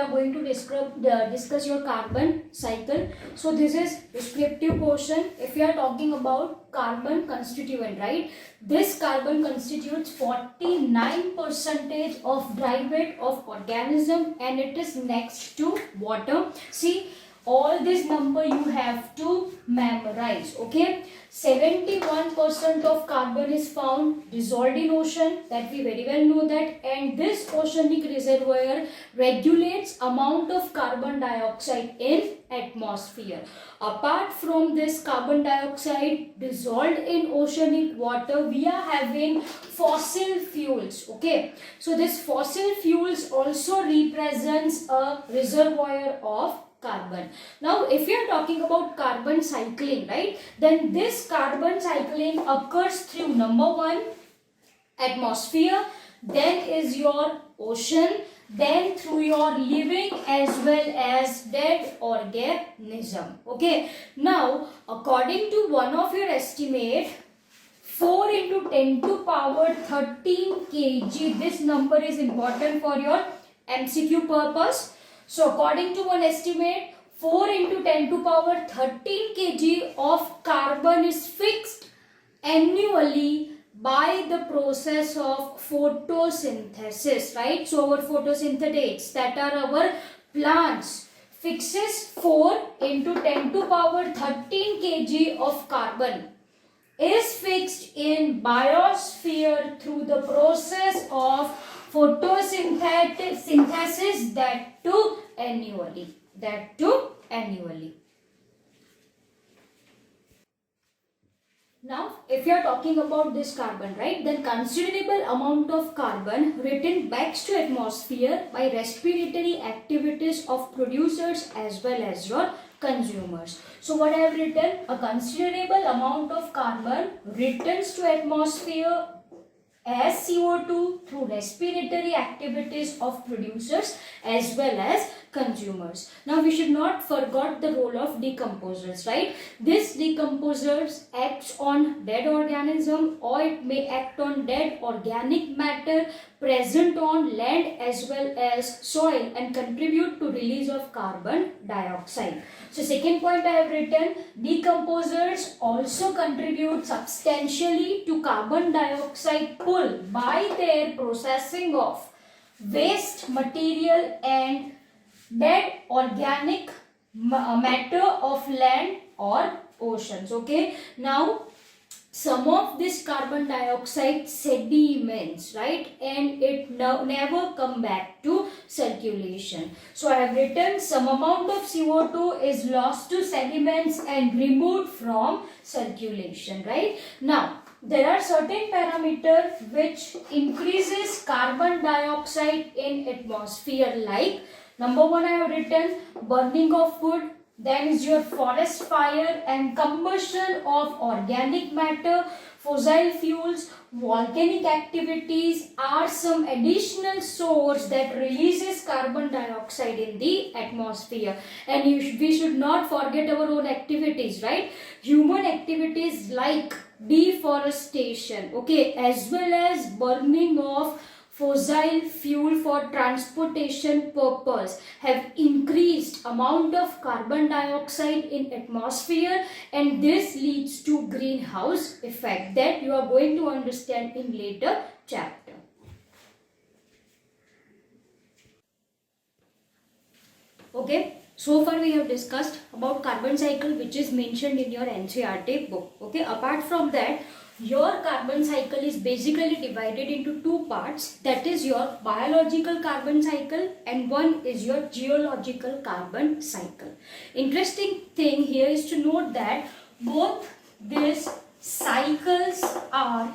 are going to discuss your carbon cycle. So this is descriptive portion. If you are talking about carbon constituent, right? This carbon constitutes 49% of dry weight of organism, and it is next to water. See, all this number you have to memorize. Okay, 71% of carbon is found dissolved in ocean, that we very well know that, and this oceanic reservoir regulates amount of carbon dioxide in atmosphere. Apart from this carbon dioxide dissolved in oceanic water, we are having fossil fuels. Okay, so this fossil fuels also represents a reservoir of carbon. Now if you are talking about carbon cycling, right, then this carbon cycling occurs through number one, atmosphere, then is your ocean, then through your living as well as dead organism. Okay, now according to one of your estimate, 4 into 10 to power 13 kg, this number is important for your MCQ purpose. So according to one estimate, 4 into 10 to power 13 kg of carbon is fixed annually by the process of photosynthesis, right? So our photosynthetates, that are our plants, fixes 4 into 10 to power 13 kg of carbon is fixed in biosphere through the process of photosynthesis, that too annually. Now if you are talking about this carbon, right, then considerable amount of carbon returned back to atmosphere by respiratory activities of producers as well as your consumers. So what I have written, a considerable amount of carbon returns to atmosphere as CO2 through respiratory activities of producers as well as consumers. Now we should not forget the role of decomposers, right? This decomposers acts on dead organism, or it may act on dead organic matter present on land as well as soil and contribute to release of carbon dioxide. So second point I have written, decomposers also contribute substantially to carbon dioxide pull by their processing of waste material and dead organic matter of land or oceans. Okay, now some of this carbon dioxide sediments, right, and it never come back to circulation. So I have written some amount of CO2 is lost to sediments and removed from circulation, right? Now there are certain parameters which increases carbon dioxide in atmosphere, like number one I have written, burning of wood, then is your forest fire and combustion of organic matter, fossil fuels, volcanic activities are some additional source that releases carbon dioxide in the atmosphere. And we should not forget our own activities, right? Human activities like deforestation, okay, as well as burning of fossil fuel for transportation purpose have increased amount of carbon dioxide in atmosphere, and this leads to greenhouse effect that you are going to understand in later chapter. Okay, so far we have discussed about carbon cycle, which is mentioned in your NCERT book. Okay, apart from that, your carbon cycle is basically divided into two parts, that is your biological carbon cycle and one is your geological carbon cycle. Interesting thing here is to note that both these cycles are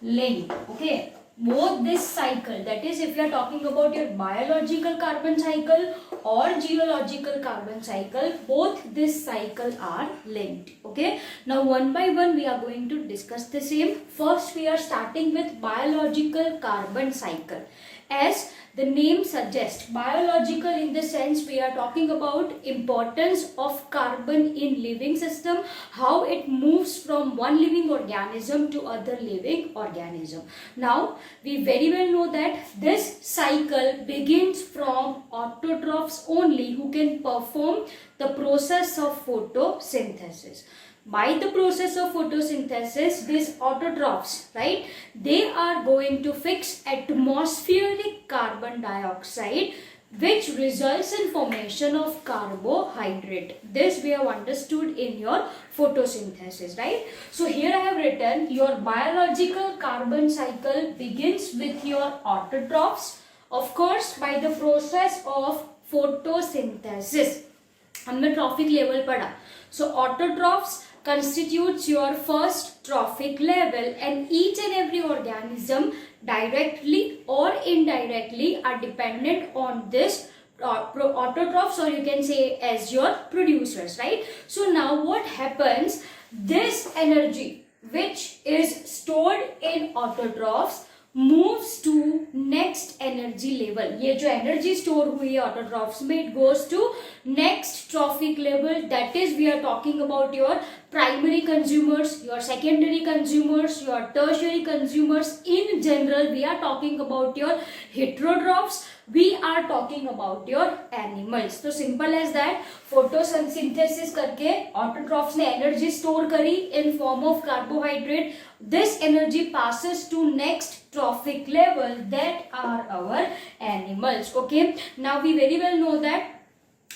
linked. Okay, both this cycle, that is if you are talking about your biological carbon cycle or geological carbon cycle, both this cycle are linked. Okay, now one by one we are going to discuss the same. First we are starting with biological carbon cycle. As The name suggests biological in the sense we are talking about importance of carbon in living system, how it moves from one living organism to other living organism. Now we very well know that this cycle begins from autotrophs only, who can perform the process of photosynthesis. By the process of photosynthesis, these autotrophs, right, they are going to fix atmospheric carbon dioxide, which results in formation of carbohydrate. This we have understood in your photosynthesis, right? So here I have written your biological carbon cycle begins with your autotrophs, of course by the process of photosynthesis. हमने trophic level पढ़ा. So autotrophs constitutes your first trophic level, and each and every organism directly or indirectly are dependent on this autotrophs, or you can say as your producers, right? So now what happens, this energy which is stored in autotrophs moves to next energy level. ये जो energy store हुई है autotrophs में, it goes to next trophic level. That is, we are talking about your primary consumers, your secondary consumers, your tertiary consumers. In general, we are talking about your heterotrophs. We are talking about your animals. So simple as that. Photosynthesis करके autotrophs ने energy store करी in form of carbohydrate. This energy passes to next trophic level, that are our animals. Okay. Now we very well know that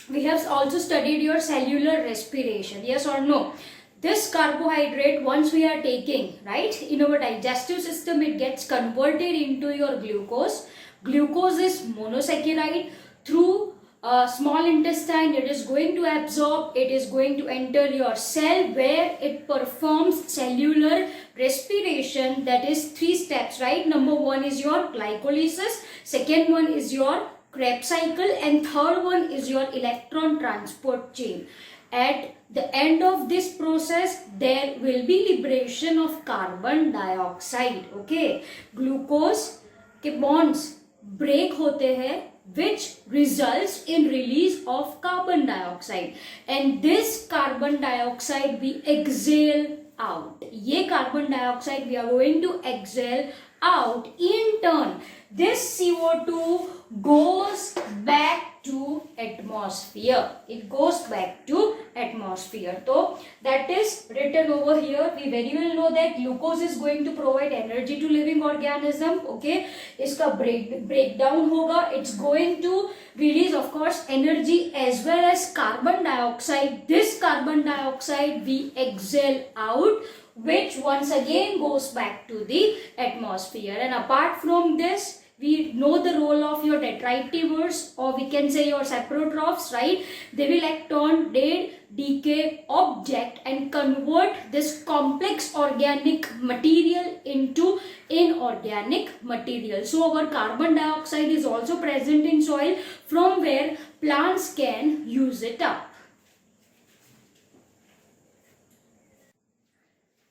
we have also studied your cellular respiration. Yes or no? This carbohydrate, once we are taking, right, in our digestive system, it gets converted into your glucose. Glucose is monosaccharide. Through small intestine, it is going to absorb, it is going to enter your cell, where it performs cellular respiration. That is 3 steps, right? Number 1 is your glycolysis, second one is your Krebs cycle, and third one is your electron transport chain. At the end of this process, there will be liberation of carbon dioxide. Okay, glucose के bonds break होते हैं, which results in release of carbon dioxide, and this carbon dioxide we exhale out. ये carbon dioxide we are going to exhale out. In turn, this CO2 goes back to atmosphere. It goes back to atmosphere. So that is written over here. We very well know that glucose is going to provide energy to living organism. Okay, इसका breakdown होगा. It's going to release, of course, energy as well as carbon dioxide. This carbon dioxide we exhale out, which once again goes back to the atmosphere. And apart from this, we know the role of your detritivores, or we can say your saprotrophs, right? They will act on dead decay object and convert this complex organic material into inorganic material. So our carbon dioxide is also present in soil, from where plants can use it up.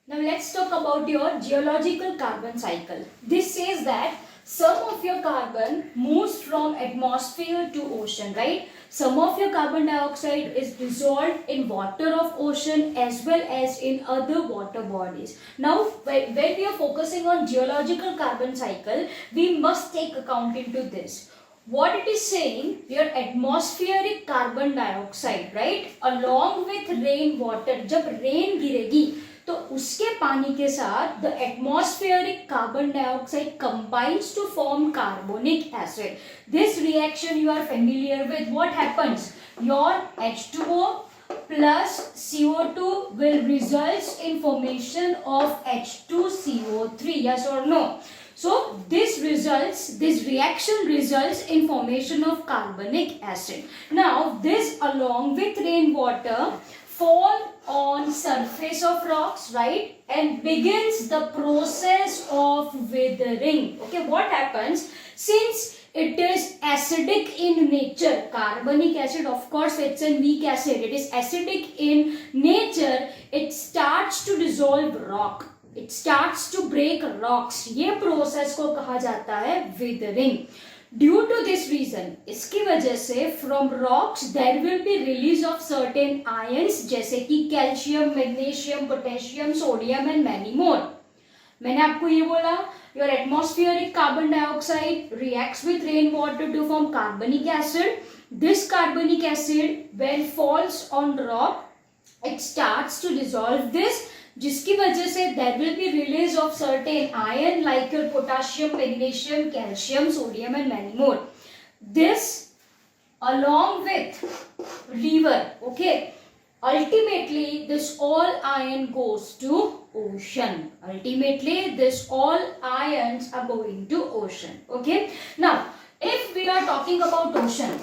Now let's talk about your geological carbon cycle. This says that some of your carbon moves from atmosphere to ocean, right? Some of your carbon dioxide is dissolved in water of ocean as well as in other water bodies. Now, when we are focusing on geological carbon cycle, we must take account into this. What it is saying, your atmospheric carbon dioxide, right, along with rain water, जब rain गिरेगी तो उसके पानी के साथ the atmospheric carbon dioxide combines to form carbonic acid. This reaction you are familiar with. What happens? Your H2O plus CO2 will result in formation of H2CO3. Yes or no? So this reaction results in formation of carbonic acid. Now this, along with rainwater, fall on surface of rocks, right, and begins the process of withering. Okay, what happens? Since it is acidic in nature, carbonic acid, of course it's a weak acid, it is acidic in nature, it starts to dissolve rock, it starts to break rocks. ये process को कहा जाता है withering. Due to this reason, इसकी वजह से from rocks there will be release of certain ions जैसे कि calcium, magnesium, potassium, sodium and many more. मैंने आपको ये बोला your atmospheric carbon dioxide reacts with rain water to form carbonic acid. This carbonic acid when falls on rock it starts to dissolve this, जिसकी वजह से there will be release of certain ion like your potassium, magnesium, calcium, sodium and many more. This along with river, okay, ultimately this all ion goes to ocean. Ultimately this all ions are going to ocean. Okay, now if we are talking about ocean,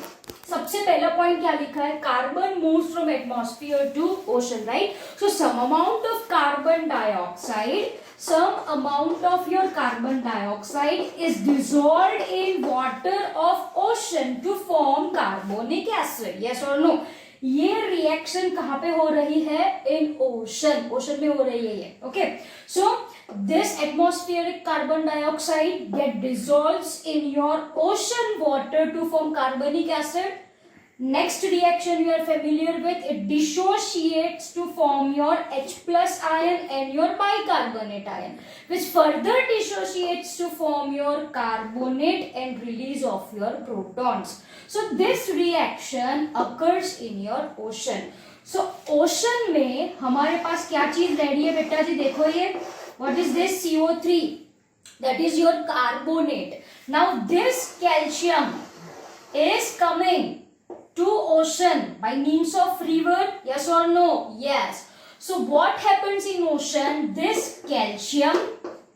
सबसे पहला point क्या लिखा है, carbon moves from atmosphere to ocean, right. So some amount of carbon dioxide, some amount of your carbon dioxide is dissolved in water of ocean to form carbonic acid. Yes or no? ये reaction कहाँ पे हो रही है, in ocean, ocean में हो रही है ये. Okay, so this atmospheric carbon dioxide get dissolves in your ocean water to form carbonic acid. Next reaction you are familiar with, it dissociates to form your H plus ion and your bicarbonate ion, which further dissociates to form your carbonate and release of your protons. So this reaction occurs in your ocean. So ocean में हमारे पास क्या चीज ready है बेटा जी, देखो ये, what is this, CO3, that is your carbonate. Now this calcium is coming to ocean by means of river, yes or no? Yes. So what happens in ocean, this calcium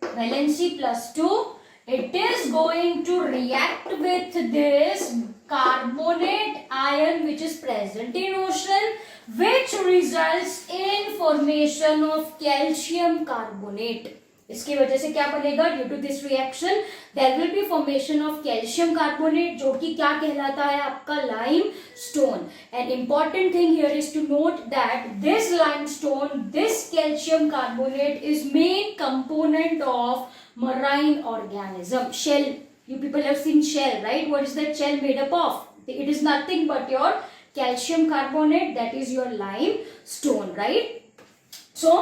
valency plus 2, it is going to react with this carbonate ion which is present in ocean, which results in formation of calcium carbonate. इसकी वजह से क्या बनेगा, due to this reaction there will be formation of calcium carbonate, जो कि क्या कहलाता है आपका, lime stone. And important thing here is to note that this lime stone, this calcium carbonate is main component of marine organism. Shell, you people have seen shell, right? What is that shell made up of? It is nothing but your calcium carbonate, that is your limestone, right? So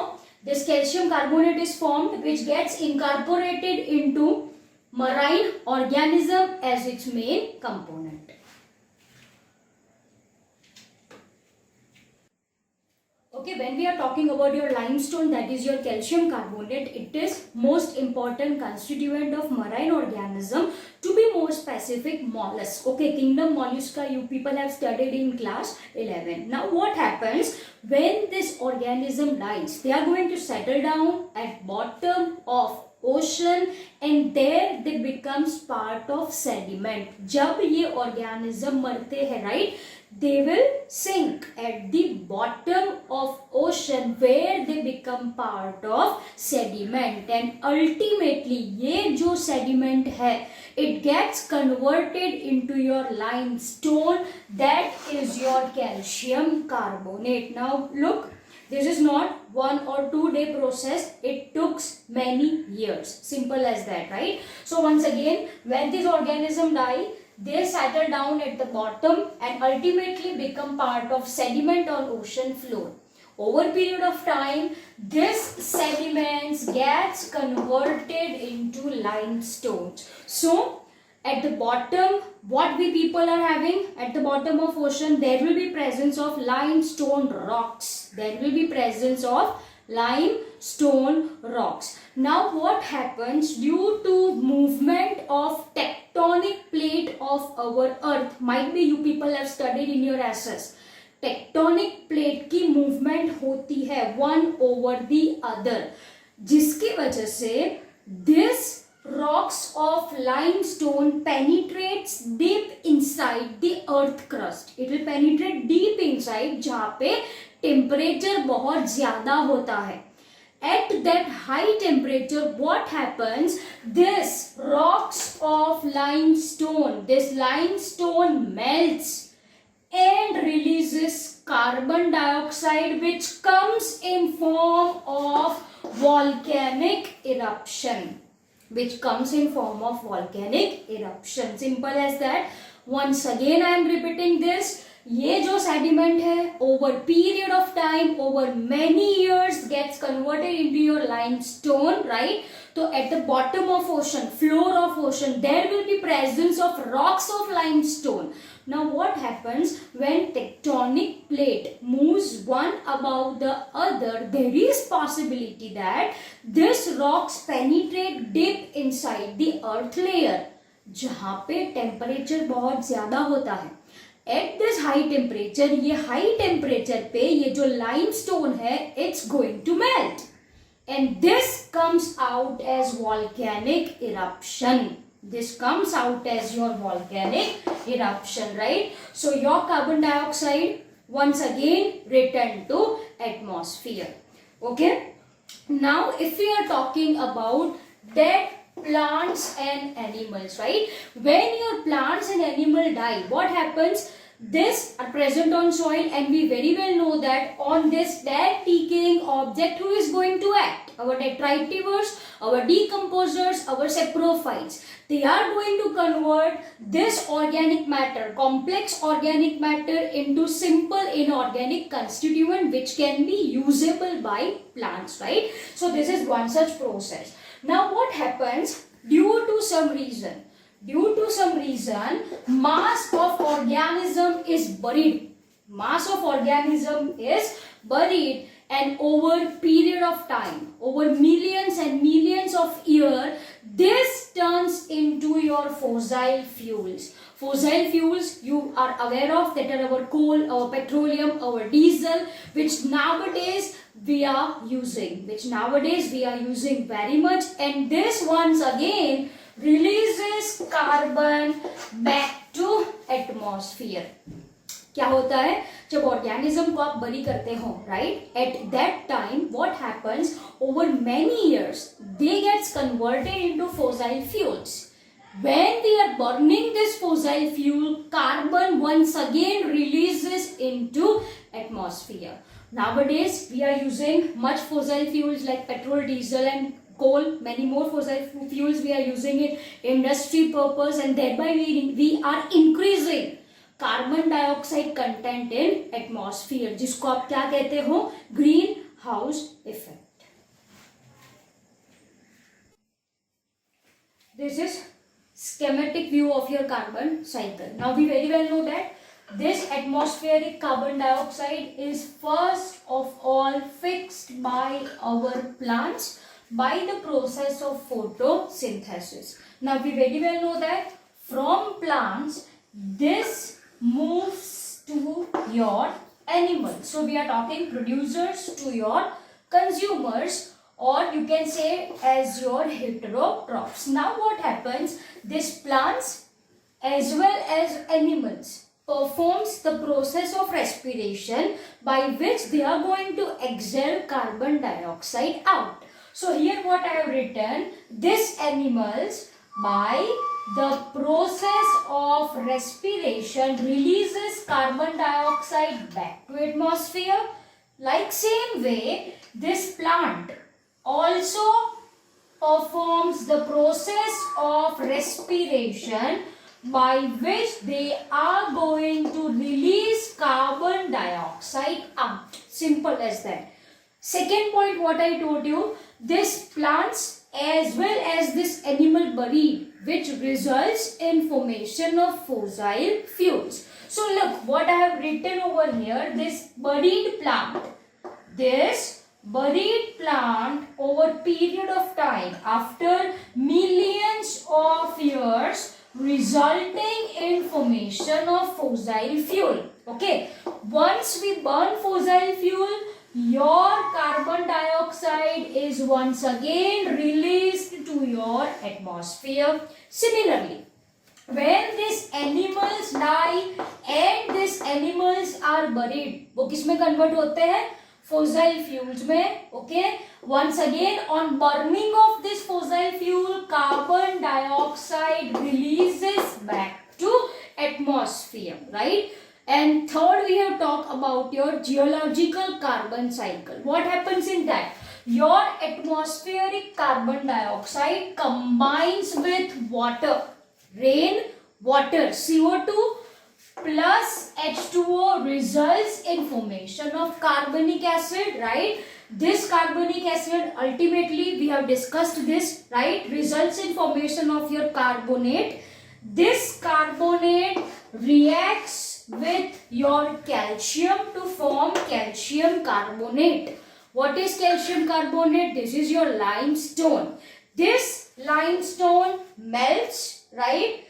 this calcium carbonate is formed, which gets incorporated into marine organism as its main component. Okay, when we are talking about your limestone, that is your calcium carbonate, it is most important constituent of marine organism, to be more specific, mollusk. Okay, kingdom mollusca you people have studied in class 11. Now what happens when this organism dies? They are going to settle down at bottom of ocean and there they becomes part of sediment. जब ये organism मरते हैं, right, they will sink at the bottom of ocean where they become part of sediment, and ultimately ये जो sediment है, it gets converted into your limestone, that is your calcium carbonate. Now look, this is not 1 or 2 day process, it took many years, simple as that, right? So once again, when this organism die, they settle down at the bottom and ultimately become part of sediment on ocean floor. Over period of time, this sediments gets converted into limestones. So at the bottom, what we people are having at the bottom of ocean, there will be presence of limestone rocks. There will be presence of limestone rocks. Now what happens due to movement of tectonic plate of our earth, might be you people have studied in your SS, tectonic plate की movement होती है one over the other, जिसकी वजह से this rocks of limestone penetrates deep inside the earth crust. It will penetrate deep inside, जहाँ पे temperature बहुत ज्यादा होता है. At that high temperature, what happens? This rocks of limestone, this limestone melts and releases carbon dioxide, which comes in form of volcanic eruption. which comes in form of volcanic eruption. Simple as that. Once again I am repeating this. ये जो sediment है over period of time, over many years gets converted into your limestone, right? So at the bottom of ocean, floor of ocean, there will be presence of rocks of limestone. Now what happens when tectonic plate moves one above the other, there is possibility that these rocks penetrate deep inside the earth layer, जहाँ पे temperature बहुत ज्यादा होता है. At this high temperature, ये high temperature पे ये जो limestone है, it's going to melt. And this comes out as volcanic eruption. This comes out as your volcanic eruption, right? So your carbon dioxide once again return to atmosphere. Okay. Now if we are talking about dead plants and animals, right? When your plants and animal die, what happens? This are present on soil, and we very well know that on this dead decaying object, who is going to act? Our detritivores, our decomposers, our saprophytes. They are going to convert this organic matter, complex organic matter, into simple inorganic constituent which can be usable by plants, right? So this is one such process. Now what happens due to some reason? Due to some reason, mass of organism is buried. Mass of organism is buried, and over period of time, over millions and millions of years, this turns into your fossil fuels. Fossil fuels you are aware of, that are our coal, our petroleum, our diesel, which nowadays we are using, very much, and this once again releases carbon back to atmosphere. क्या होता है जब organism को आप bury करते हो, right? At that time what happens, over many years they gets converted into fossil fuels. When we are burning this fossil fuel, carbon once again releases into atmosphere. Nowadays we are using much fossil fuels like petrol, diesel and coal. Many more fossil fuels we are using in industry purpose, and thereby we are increasing carbon dioxide content in atmosphere, जिसको आप क्या कहते हो? Green house effect. This is schematic view of your carbon cycle. Now we very well know that this atmospheric carbon dioxide is first of all fixed by our plants by the process of photosynthesis. Now we very well know that from plants this moves to your animals. So we are talking producers to your consumers, or you can say as your heterotrophs. Now what happens? These plants as well as animals performs the process of respiration by which they are going to exhale carbon dioxide out. So here what I have written, these animals by the process of respiration releases carbon dioxide back to atmosphere. Like same way, this plant also performs the process of respiration by which they are going to release carbon dioxide out. Simple as that. Second point what I told you, this plants as well as this animal buried, which results in formation of fossil fuels. So look what I have written over here, this buried plant over period of time after millions of years resulting in formation of fossil fuel. Okay, once we burn fossil fuel, your carbon dioxide is once again released to your atmosphere. Similarly, when these animals die and these animals are buried, वो किस में convert होते हैं? fossil fuels में. Okay, once again on burning of this fossil fuel, carbon dioxide releases back to atmosphere, right? And third we have talked about your geological carbon cycle. What happens in that? your atmospheric carbon dioxide combines with water, rain, water, CO2 plus H2O results in formation of carbonic acid, right? This carbonic acid ultimately, we have discussed this, right, results in formation of your carbonate. This carbonate reacts with your calcium to form calcium carbonate. What is calcium carbonate? This is your limestone. This limestone melts, right?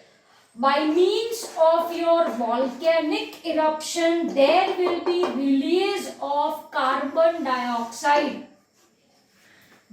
By means of your volcanic eruption, there will be release of carbon dioxide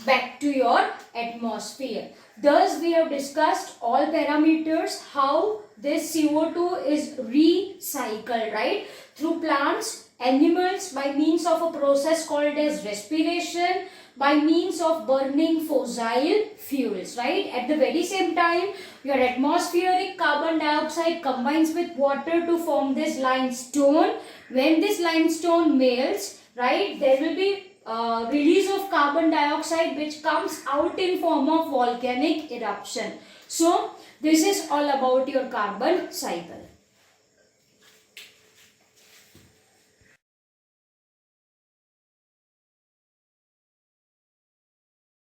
back to your atmosphere. Thus, we have discussed all parameters, how this CO2 is recycled, right? Through plants, animals, by means of a process called as respiration, by means of burning fossil fuels, right? At the very same time, your atmospheric carbon dioxide combines with water to form this limestone. When this limestone melts, right, there will be release of carbon dioxide which comes out in form of volcanic eruption. So this is all about your carbon cycle.